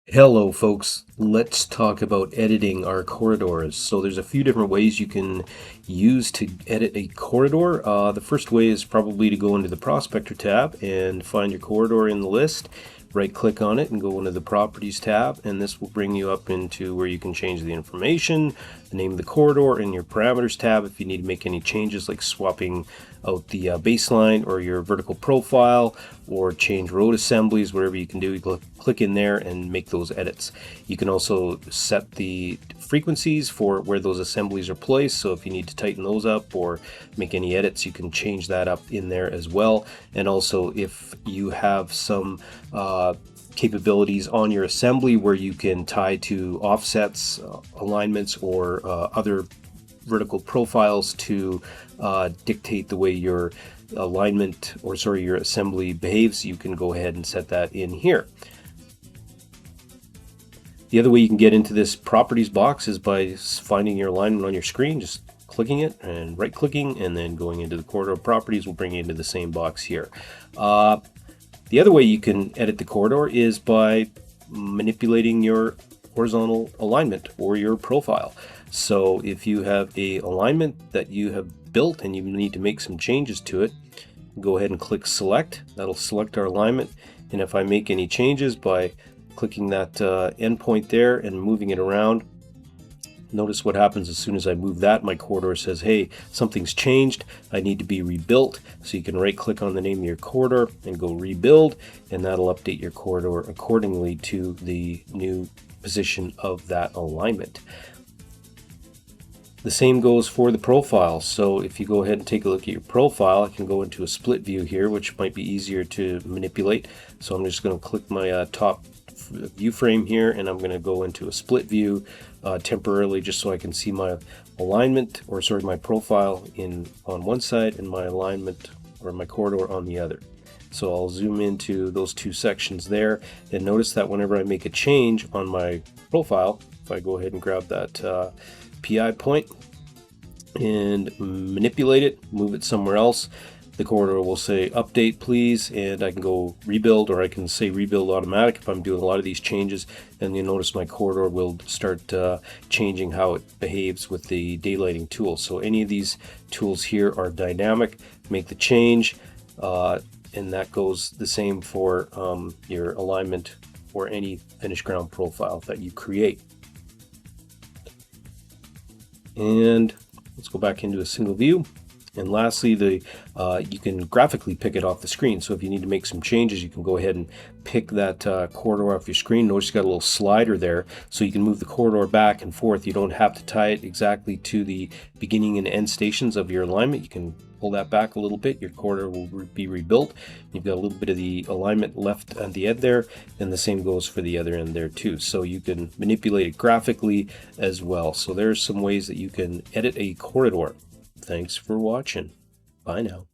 Hello folks, let's talk about editing our corridors. So there's a few different ways you can use to edit a corridor. The first way is probably to go into the Prospector tab and find your corridor in the list. Right click on it and go into the Properties tab, and this will bring you up into where you can change the information, the name of the corridor, and your Parameters tab if you need to make any changes like swapping out the baseline or your vertical profile or change road assemblies. Whatever you can do, you click in there and make those edits. You can also set the frequencies for where those assemblies are placed, so if you need to tighten those up or make any edits, you can change that up in there as well. And also, if you have some capabilities on your assembly where you can tie to offsets, alignments, or other vertical profiles to dictate the way your alignment, or sorry, your assembly behaves, you can go ahead and set that in here. The other way you can get into this properties box is by finding your alignment on your screen, just clicking it and right clicking, and then going into the corridor properties will bring you into the same box here. The other way you can edit the corridor is by manipulating your horizontal alignment or your profile. So if you have a alignment that you have built and you need to make some changes to it, go ahead and click select. That'll select our alignment, and if I make any changes by clicking that endpoint there and moving it around, notice what happens as soon as I move that. My corridor says, hey, something's changed, I need to be rebuilt. So you can right click on the name of your corridor and go rebuild, and that'll update your corridor accordingly to the new position of that alignment. The same goes for the profile. So if you go ahead and take a look at your profile, I can go into a split view here, which might be easier to manipulate. So I'm just going to click my top view frame here, and I'm going to go into a split view temporarily, just so I can see my alignment, or sorry, my profile on one side and my alignment or my corridor on the other. So I'll zoom into those two sections there, and notice that whenever I make a change on my profile, if I go ahead and grab that PI point and manipulate it, move it somewhere else, the corridor will say update please, and I can go rebuild, or I can say rebuild automatic if I'm doing a lot of these changes, and you'll notice my corridor will start changing how it behaves with the daylighting tool. So any of these tools here are dynamic. Make the change, and that goes the same for your alignment or any finished ground profile that you create. And let's go back into a single view. And lastly, you can graphically pick it off the screen. So if you need to make some changes, you can go ahead and pick that corridor off your screen. Notice you got a little slider there, so you can move the corridor back and forth. You don't have to tie it exactly to the beginning and end stations of your alignment. You can pull that back a little bit. Your corridor will be rebuilt. You've got a little bit of the alignment left at the end there, and the same goes for the other end there too. So you can manipulate it graphically as well. So there's some ways that you can edit a corridor. Thanks for watching. Bye now.